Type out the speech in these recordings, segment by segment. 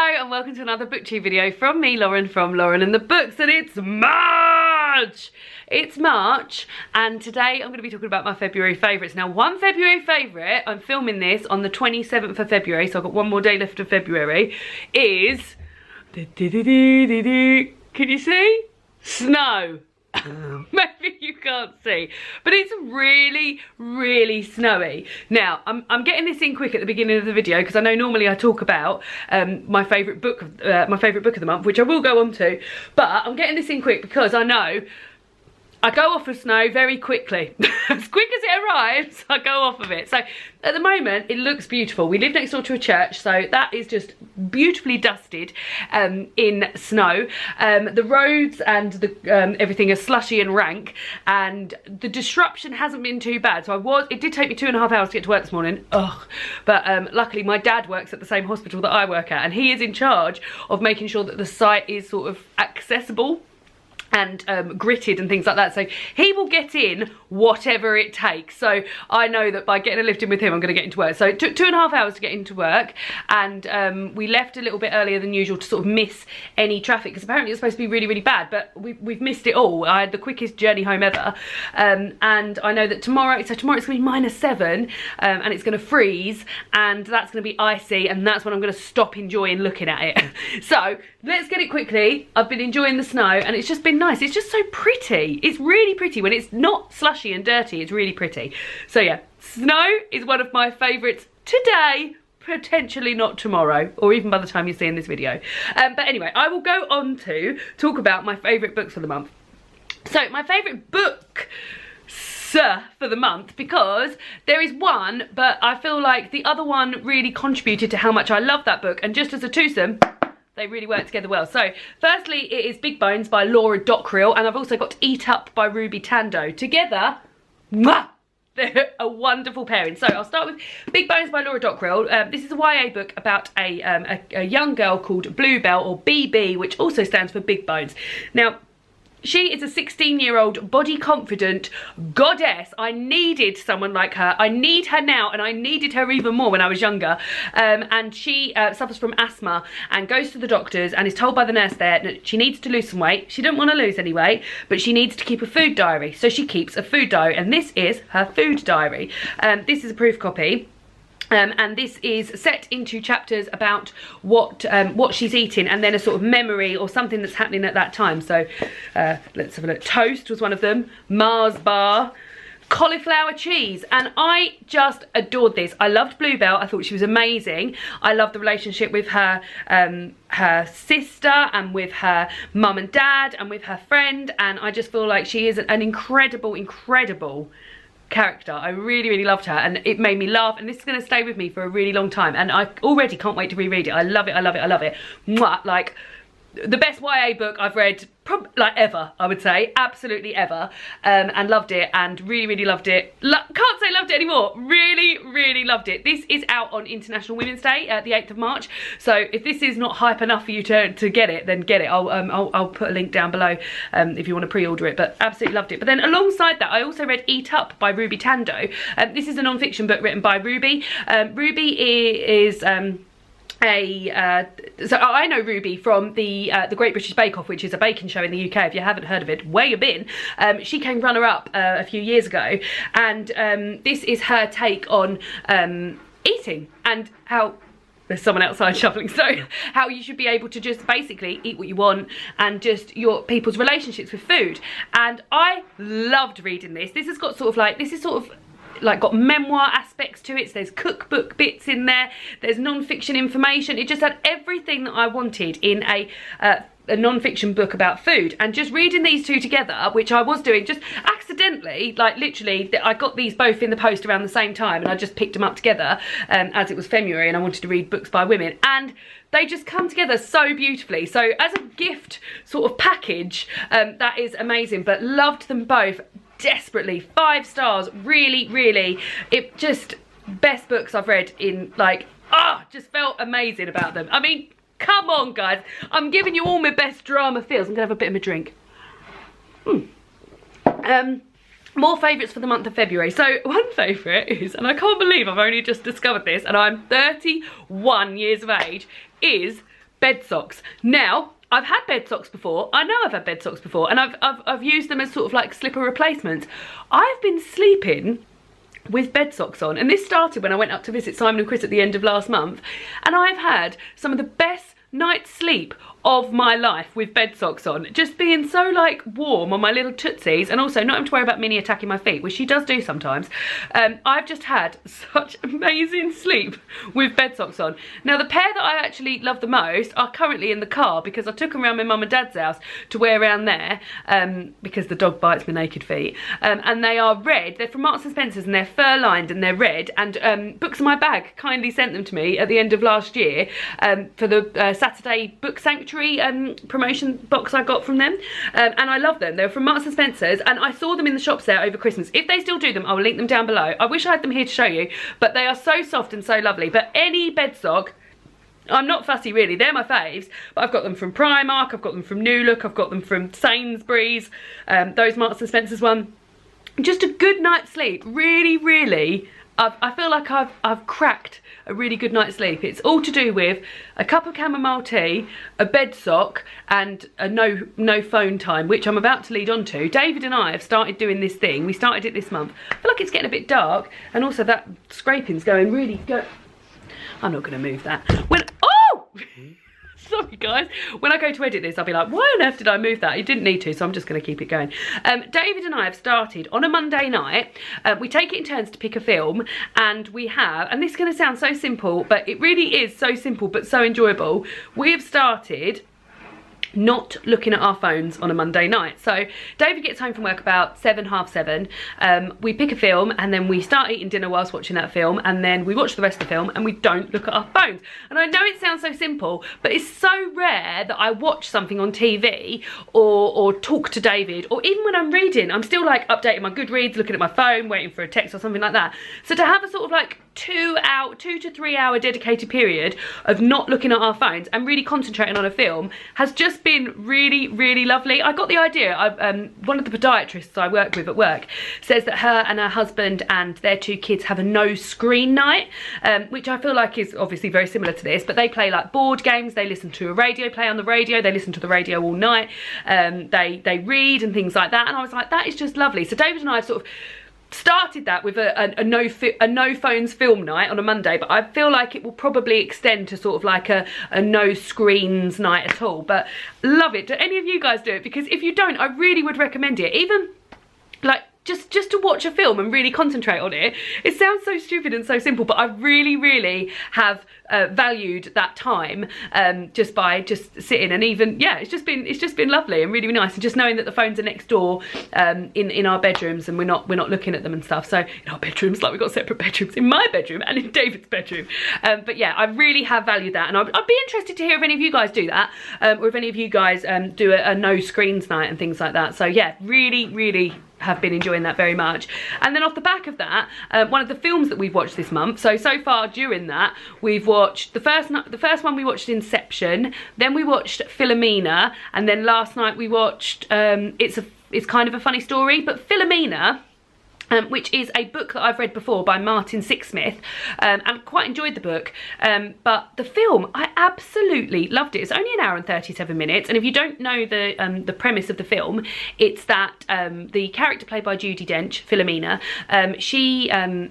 Hello and welcome to another booktube video from me, Lauren, from Lauren and the Books, and it's March! It's March, and today I'm going to be talking about my February favourites. Now, one February favourite, I'm filming this on the 27th of February, so I've got one more day left of February, is... Can you see? Snow. Maybe you can't see, but it's really, really snowy. Now, I'm getting this in quick at the beginning of the video because I know normally I talk about my favourite book of the month, which I will go on to, but I'm getting this in quick because I know I go off of snow very quickly. As quick as it arrives, I go off of it. So at the moment, it looks beautiful. We live next door to a church, so that is just beautifully dusted in snow. The roads and everything are slushy and rank, and the disruption hasn't been too bad. So it did take me 2.5 hours to get to work this morning. Ugh. But luckily my dad works at the same hospital that I work at, and he is in charge of making sure that the site is sort of accessible and gritted and things like that, so he will get in whatever it takes. So I know that by getting a lift in with him, I'm going to get into work. So it took 2.5 hours to get into work, and we left a little bit earlier than usual to sort of miss any traffic, because apparently it's supposed to be really, really bad, but we've missed it all. I had the quickest journey home ever, and I know that tomorrow it's going to be -7, and it's going to freeze, and that's going to be icy, and that's when I'm going to stop enjoying looking at it. So let's get it quickly. I've been enjoying the snow, and it's just been nice. It's just so pretty. It's really pretty when it's not slushy and dirty. It's really pretty. So yeah, snow is one of my favourites today, potentially not tomorrow, or even by the time you're seeing this video. But anyway, I will go on to talk about my favourite books for the month. So my favourite book for the month, because there is one, but I feel like the other one really contributed to how much I love that book, and just as a twosome, they really work together well. So, firstly, it is Big Bones by Laura Dockrill, and I've also got Eat Up by Ruby Tandoh. Together, mwah, they're a wonderful pairing. So, I'll start with Big Bones by Laura Dockrill. This is a YA book about a young girl called Bluebell, or BB, which also stands for Big Bones. Now, she is a 16-year-old body confident goddess. I needed someone like her. I need her now, and I needed her even more when I was younger. And she suffers from asthma and goes to the doctors and is told by the nurse there that she needs to lose some weight. She didn't want to lose any weight, but she needs to keep a food diary. So she keeps a food diary, and this is her food diary. This is a proof copy. And this is set into chapters about what she's eating, and then a sort of memory or something that's happening at that time. So let's have a look. Toast was one of them, Mars bar, cauliflower cheese, and I just adored this. I loved Bluebell. I thought she was amazing. I loved the relationship with her sister, and with her mum and dad, and with her friend, and I just feel like she is an incredible character. I really, really loved her, and it made me laugh, and this is going to stay with me for a really long time, and I already can't wait to reread it. I love it, I love it, I love it. Mwah, like, the best YA book I've read, like ever, I would say, absolutely ever, and loved it, and really, really loved it. Can't say loved it anymore. Really, really loved it. This is out on International Women's Day, the 8th of March. So if this is not hype enough for you to get it, then get it. I'll put a link down below if you want to pre-order it. But absolutely loved it. But then alongside that, I also read Eat Up by Ruby Tandoh. This is a non-fiction book written by Ruby. Ruby is so I know Ruby from the Great British Bake Off, which is a baking show in the UK. If you haven't heard of it, where you been? She came runner-up a few years ago, and this is her take on eating, and how there's someone outside shuffling, so how you should be able to just basically eat what you want, and just your people's relationships with food. And I loved reading this. This has got got memoir aspects to it. So there's cookbook bits in there, there's non-fiction information. It just had everything that I wanted in a non-fiction book about food. And just reading these two together, which I was doing just accidentally, like literally, I got these both in the post around the same time, and I just picked them up together as it was February and I wanted to read books by women, and they just come together so beautifully. So as a gift sort of package, that is amazing. But loved them both desperately. 5 stars. Really, really, it just best books I've read in, like, just felt amazing about them. I mean, come on guys, I'm giving you all my best drama feels. I'm gonna have a bit of a drink. More favourites for the month of February. So one favourite is, and I can't believe I've only just discovered this, and I'm 31 years of age, is bed socks. Now, I've had bed socks before. I know I've had bed socks before, and I've used them as sort of like slipper replacements. I've been sleeping with bed socks on, and this started when I went up to visit Simon and Chris at the end of last month, and I've had some of the best night's sleep of my life with bed socks on, just being so like warm on my little tootsies, and also not having to worry about Minnie attacking my feet, which she does do sometimes. I've just had such amazing sleep with bed socks on. Now, the pair that I actually love the most are currently in the car, because I took them around my mum and dad's house to wear around there, because the dog bites my naked feet, and they are red. They're from Marks and Spencer's, and they're fur lined and they're red, and Books in My Bag kindly sent them to me at the end of last year for the Saturday Book Sanctuary promotion box I got from them, and I love them. They're from Marks and Spencer's, and I saw them in the shops there over Christmas. If they still do them, I will link them down below. I wish I had them here to show you, but they are so soft and so lovely. But any bed sock, I'm not fussy really, they're my faves, but I've got them from Primark, I've got them from New Look, I've got them from Sainsbury's, those Marks and Spencer's one. Just a good night's sleep, really, really. I feel like I've cracked a really good night's sleep. It's all to do with a cup of chamomile tea, a bed sock, and a no phone time, which I'm about to lead on to. David and I have started doing this thing. We started it this month. I feel like it's getting a bit dark, and also that scraping's going really good. I'm not going to move that. Sorry guys, when I go to edit this, I'll be like, why on earth did I move that? You didn't need to, so I'm just going to keep it going. David and I have started on a Monday night. We take it in turns to pick a film, and we have, and this is going to sound so simple, but it really is so simple but so enjoyable. We have started not looking at our phones on a Monday night. So David gets home from work about 7, half 7. We pick a film, and then we start eating dinner whilst watching that film, and then we watch the rest of the film, and we don't look at our phones. And I know it sounds so simple, but it's so rare that I watch something on TV or talk to David, or even when I'm reading, I'm still like updating my Goodreads, looking at my phone, waiting for a text or something like that. So to have a sort of like 2 to 3 hour dedicated period of not looking at our phones and really concentrating on a film has just been really, really lovely. I got the idea. One of the podiatrists I work with at work says that her and her husband and their 2 kids have a no screen night, which I feel like is obviously very similar to this, but they play like board games, they listen to a radio play on the radio, they listen to the radio all night, they read and things like that, and I was like, that is just lovely. So David and I have sort of started that with a no phones film night on a Monday, but I feel like it will probably extend to sort of like a no screens night at all. But love it. Do any of you guys do it? Because if you don't, I really would recommend it. Even like just to watch a film and really concentrate on it. It sounds so stupid and so simple, but I really, really have valued that time just by just sitting, and even, yeah, it's just been lovely and really, really nice. And just knowing that the phones are next door in our bedrooms, and we're not looking at them and stuff. So in our bedrooms, like we've got separate bedrooms, in my bedroom and in David's bedroom. But yeah, I really have valued that, and I'd be interested to hear if any of you guys do that, or if any of you guys do a no screens night and things like that. So yeah, really, really have been enjoying that very much. And then off the back of that, one of the films that we've watched this month, so far during that, we've watched the first one, we watched Inception, then we watched Philomena, and then last night we watched it's kind of a funny story, but Philomena, which is a book that I've read before by Martin Sixsmith, and quite enjoyed the book, but the film, I absolutely loved it. It's only an hour and 37 minutes, and if you don't know the premise of the film, it's that the character played by Judi Dench, Philomena, she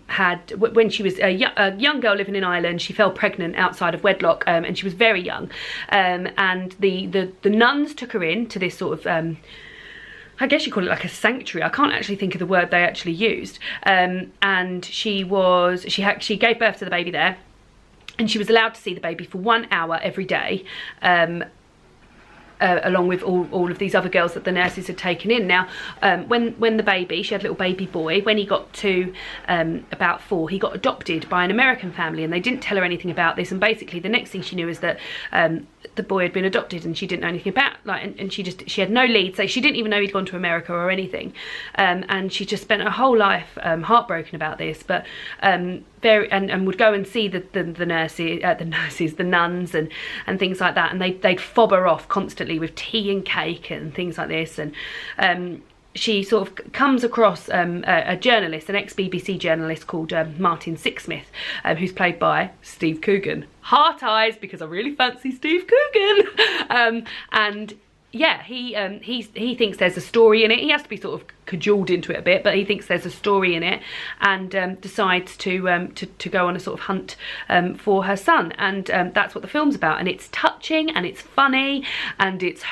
had, when she was a young girl living in Ireland, she fell pregnant outside of wedlock, and she was very young, and the nuns took her in to this sort of I guess you call it like a sanctuary. I can't actually think of the word they actually used. And she gave birth to the baby there, and she was allowed to see the baby for 1 hour every day, along with all of these other girls that the nurses had taken in. Now, when the baby, she had a little baby boy, when he got to about 4, he got adopted by an American family, and they didn't tell her anything about this. And basically, the next thing she knew is that the boy had been adopted, and she didn't know anything about, like, and she had no lead, so she didn't even know he'd gone to America or anything, and she just spent her whole life heartbroken about this, but and would go and see the nurses, the nuns, and things like that, and they'd fob her off constantly with tea and cake and things like this, and she sort of comes across a journalist, an ex-BBC journalist called Martin Sixsmith, who's played by Steve Coogan. Heart eyes, because I really fancy Steve Coogan. And yeah, he thinks there's a story in it. He has to be sort of cajoled into it a bit, but he thinks there's a story in it, and decides to go on a sort of hunt for her son, and that's what the film's about. And it's touching, and it's funny, and it's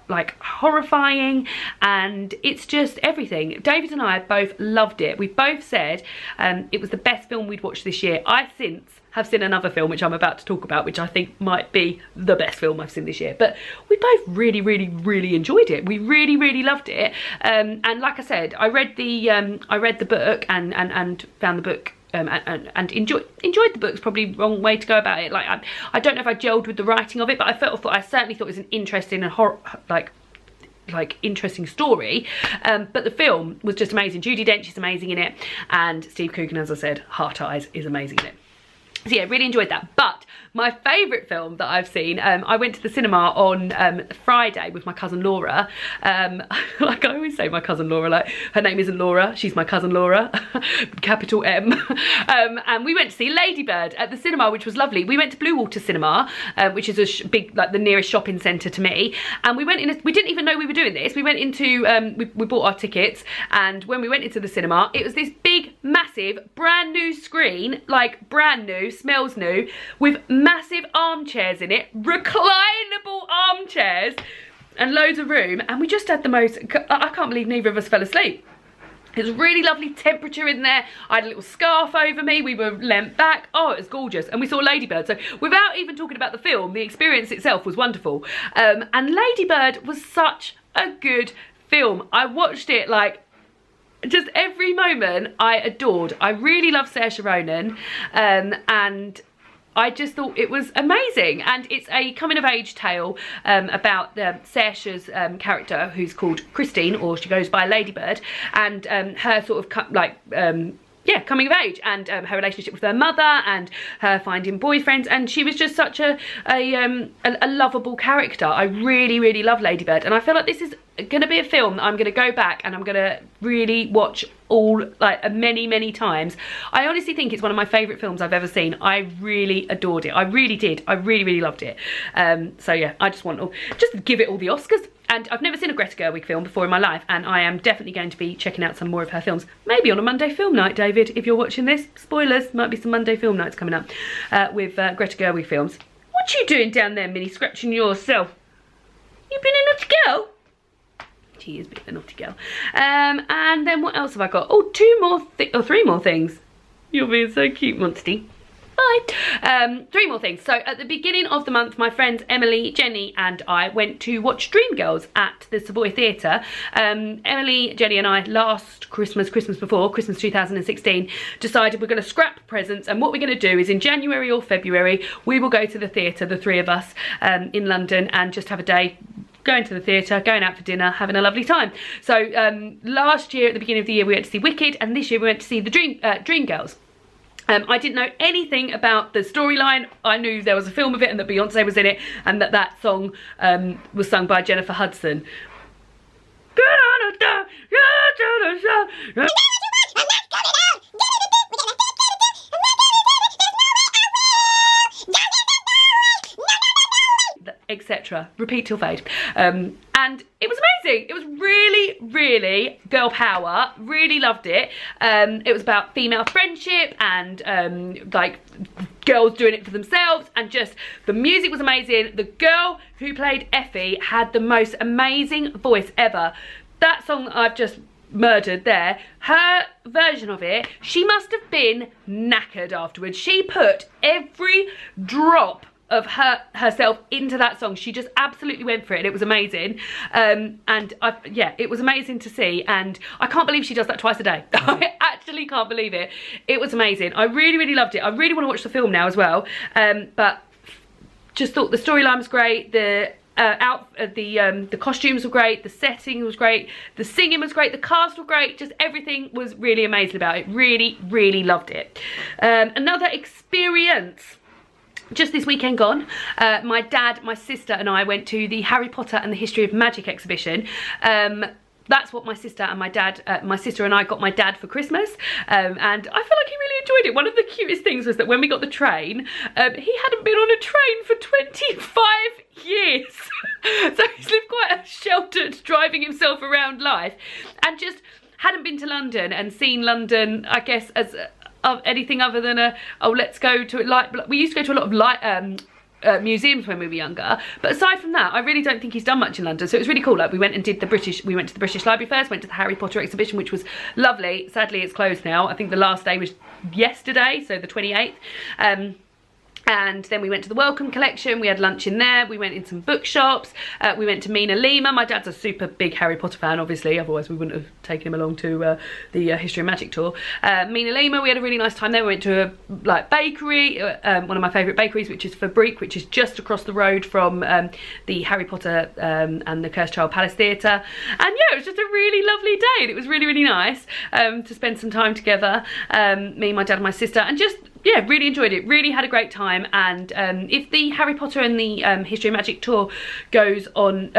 like horrifying, and it's just everything. David and I both loved it. We both said it was the best film we'd watched this year. I since have seen another film which I'm about to talk about, which I think might be the best film I've seen this year, but we both really enjoyed it. We really loved it, and like I said, I read the book and found the book and enjoyed the book's probably the wrong way to go about it. Like I don't know if I gelled with the writing of it, but I certainly thought it was an interesting and interesting story, but the film was just amazing. Judi Dench is amazing in it, and Steve Coogan, as I said, Heart Eyes, is amazing in it. So yeah, really enjoyed that. But my favourite film that I've seen, I went to the cinema on Friday with my cousin Laura. Like I always say, my cousin Laura, like her name isn't Laura, she's my cousin Laura, capital M. And we went to see Ladybird at the cinema, which was lovely. We went to Blue Water Cinema, which is a big, like the nearest shopping centre to me. And we went in, we didn't even know we were doing this. We went into, we bought our tickets, and when we went into the cinema, it was this big, massive, brand new screen, like brand new, smells new, with massive armchairs in it, reclinable armchairs, and loads of room. And we just had the most, I can't believe neither of us fell asleep. It was really lovely temperature in there. I had a little scarf over me. We were leant back. Oh, it was gorgeous. And we saw Ladybird. So without even talking about the film, the experience itself was wonderful. And Ladybird was such a good film. I watched it like just every moment I adored. I really love Saoirse Ronan, and I just thought it was amazing. And it's a coming-of-age tale about Saoirse's character, who's called Christine, or she goes by Ladybird, and her sort of yeah, coming of age, and her relationship with her mother, and her finding boyfriends. And she was just such a lovable character. I really love Ladybird, and I feel like this is going to be a film that I'm going to go back and I'm going to really watch all, like, many times. I honestly think it's one of my favourite films I've ever seen. I really adored it. I really did. I really loved it. So yeah, I just want to just give it all the Oscars. And I've never seen a Greta Gerwig film before in my life, and I am definitely going to be checking out some more of her films. Maybe on a Monday film night, David, if you're watching this. Spoilers, might be some Monday film nights coming up with Greta Gerwig films. What you doing down there, Minnie, scratching yourself? You been a naughty girl? She is being a naughty girl. And then what else have I got? Oh, three more things. You're being so cute, Monty. Bye. 3 more things. So at the beginning of the month, my friends Emily, Jenny and I went to watch Dreamgirls at the Savoy Theatre. Emily, Jenny and I last Christmas 2016, decided we're going to scrap presents, and what we're going to do is in January or February we will go to the theatre, the 3 of us, in London, and just have a day going to the theatre, going out for dinner, having a lovely time. So last year at the beginning of the year we went to see Wicked, and this year we went to see the Dreamgirls. I didn't know anything about the storyline. I knew there was a film of it and that Beyonce was in it, and that song was sung by Jennifer Hudson. Etc. Repeat till fade. And it was amazing. It was really girl power. Really loved it. It was about female friendship and like girls doing it for themselves, and just the music was amazing. The girl who played Effie had the most amazing voice ever. That song that I've just murdered there, her version of it, she must have been knackered afterwards. She put every drop of herself into that song. She just absolutely went for it, and it was amazing. Yeah, it was amazing to see, and I can't believe she does that twice a day. I actually can't believe it. It was amazing. I really loved it. I really want to watch the film now as well, but just thought the storyline was great, the costumes were great, the setting was great, the singing was great, the cast were great, just everything was really amazing about it. Really loved it. Another experience just this weekend gone, my dad, my sister and I went to the Harry Potter and the History of Magic exhibition. that's what my sister and my sister and I got my dad for Christmas, and I feel like he really enjoyed it. One of the cutest things was that when we got the train, he hadn't been on a train for 25 years. So he's lived quite a sheltered, driving himself around life, and just hadn't been to London and seen London, I guess, as anything other than oh, let's go to it. Like, we used to go to a lot of museums when we were younger, but aside from that I really don't think he's done much in London. So it was really cool. Like, we went to the British Library first, went to the Harry Potter exhibition, which was lovely. Sadly it's closed now. I think the last day was yesterday, so the 28th. And then we went to the Welcome Collection, we had lunch in there, we went in some bookshops, we went to Mina Lima. My dad's a super big Harry Potter fan, obviously, otherwise we wouldn't have taken him along to the History of Magic tour. Mina Lima, we had a really nice time there. We went to a bakery, one of my favourite bakeries, which is Fabrique, which is just across the road from the Harry Potter and the Cursed Child Palace Theatre. And yeah, it was just a really lovely day, and it was really, really nice to spend some time together, me, my dad and my sister, and just, yeah, really enjoyed it. Really had a great time. And if the Harry Potter and the History of Magic tour goes on,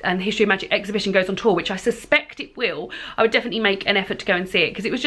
and History of Magic exhibition goes on tour, which I suspect it will, I would definitely make an effort to go and see it, because it was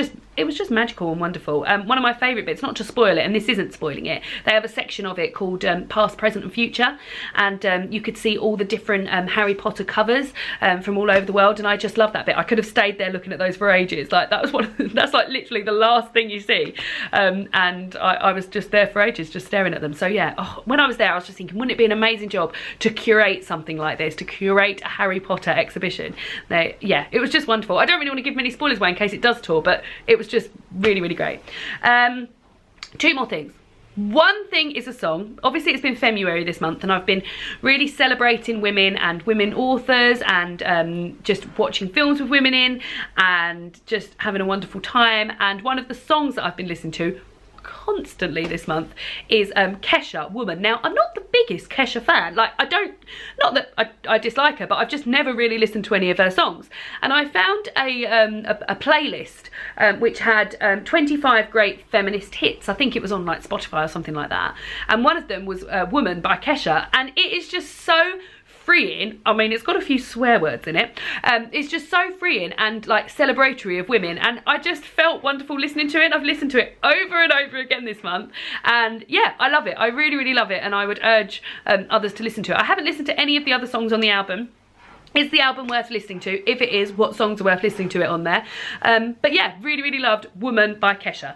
just magical and wonderful. One of my favourite bits, not to spoil it, and this isn't spoiling it, they have a section of it called Past, Present and Future, and you could see all the different Harry Potter covers from all over the world, and I just love that bit. I could have stayed there looking at those for ages. Like, that was that's like literally the last thing you see, and I was just there for ages, just staring at them. So yeah, when I was there, I was just thinking, wouldn't it be an amazing job to curate something like this, to curate a Harry Potter exhibition? Yeah, it was just wonderful. I don't really want to give many spoilers away in case it does tour, but it was just really, really great. Two more things. One thing is a song. Obviously it's been February this month, and I've been really celebrating women and women authors, and just watching films with women in, and just having a wonderful time. And one of the songs that I've been listening to constantly this month is Kesha Woman. Now, I'm not the biggest Kesha fan. Like, not that I dislike her, but I've just never really listened to any of her songs. And I found a playlist which had 25 great feminist hits. I think it was on like Spotify or something like that. And one of them was Woman by Kesha, and it is just so freeing. I mean, it's got a few swear words in it. It's just so freeing and like celebratory of women, and I just felt wonderful listening to it. I've listened to it over and over again this month, and yeah, I love it. I really, really love it, and I would urge others to listen to it. I haven't listened to any of the other songs on the album. Is the album worth listening to? If it is, what songs are worth listening to it on there? But yeah, really, really loved Woman by Kesha.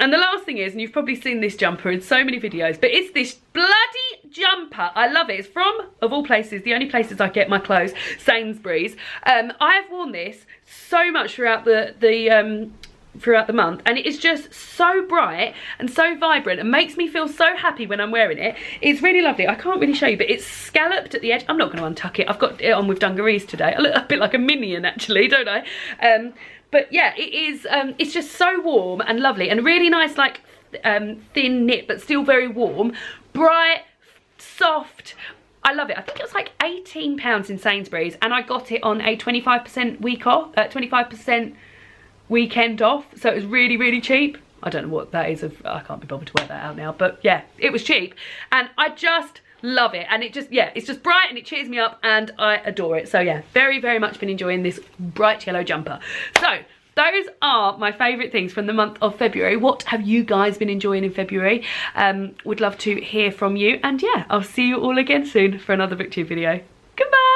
And the last thing is, and you've probably seen this jumper in so many videos, but it's this bloody jumper. I love it. It's from, of all places, the only places I get my clothes, Sainsbury's. I have worn this so much throughout throughout the month, and it is just so bright and so vibrant and makes me feel so happy when I'm wearing it. It's really lovely. I can't really show you, but it's scalloped at the edge. I'm not going to untuck it. I've got it on with dungarees today. I look a bit like a minion actually, don't I? But yeah, it is, it's just so warm and lovely, and really nice, like thin knit, but still very warm, bright, soft. I love it. I think it was like £18 in Sainsbury's, and I got it on a 25% week off, 25% weekend off. So it was really, really cheap. I don't know what that is. I can't be bothered to work that out now, but yeah, it was cheap, and I just love it. And it just, yeah, it's just bright and it cheers me up, and I adore it. So yeah, very, very much been enjoying this bright yellow jumper. So those are my favourite things from the month of February. What have you guys been enjoying in February? Would love to hear from you, and yeah, I'll see you all again soon for another BookTube video. Goodbye.